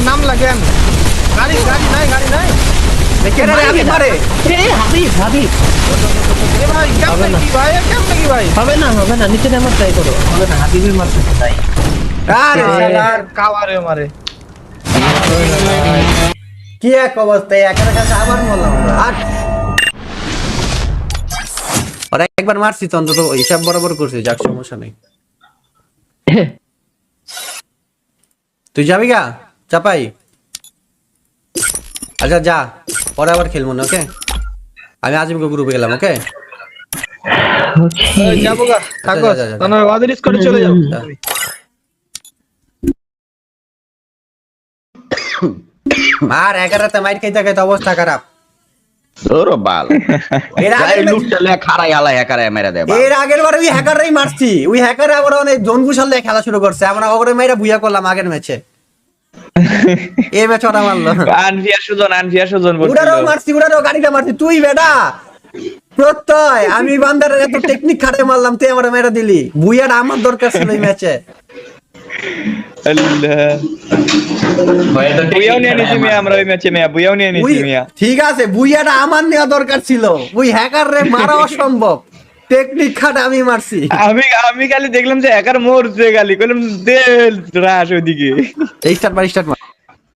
নাম লাগে আমি গাড়ি নাই দেখে রে আমি মারে হাবিব এ ভাই কেমন কি ভাই হবে না নিচে নামার ট্রাই করো হবে না হাবিবের মারতে তাই আরে শালার কাওয়ারে মারে কি এক অবস্থা একার কাছে আবার মরলাম আর আর একবার মারছি তো অন্তত হিসাব বরাবর করছি যাক সমস্যা নেই তুই যাবি গা চাপাই আচ্ছা যা পরে আবার খেলবো না ওকে আমি আজিমকে গ্রুপে গেলাম ওকে যাবো গা থাকো যা। তাহলে ওদের স্কোরে চলে যাও আর একারাতে মাইর খাইতে খাইতে অবস্থা খারাপ তোর বাল এর আগের লুট চলে খারাই আলা হ্যাকারে মেরে দে এর আগের বার ওই হ্যাকাররাই মারছি ওই হ্যাকার আবার অনেক জনগুশাল দিয়ে খেলা শুরু করছে আমরা ওগরে মাইরা বুইয়া করলাম আগের ম্যাচে এই ম্যাচ ওটা মারলো আনফিয়া সুজন উড়ারও মারছি উড়ারও গাড়িটা মারছি তুই বেটা প্রত্যয় আমি বান্দার এত টেকনিক খাটে মারলাম তুই আমার মেরে দিলি বুইয়াটা আমার দরকার ছিল এই ম্যাচে বুইয়াও নিয়ে নিছি মিয়া আমরা ওই ম্যাচে মিয়া বুইয়াও নিয়ে নিছি মিয়া ঠিক আছে বুইয়াটা আমার নেওয়া দরকার ছিল ওই হ্যাকার রে মারা অসম্ভব টেকনিক খাটে আমি মারছি আমি খালি দেখলাম যে একার মরছে খালি কইলাম দে রাশ ওইদিকে স্টার্ট মার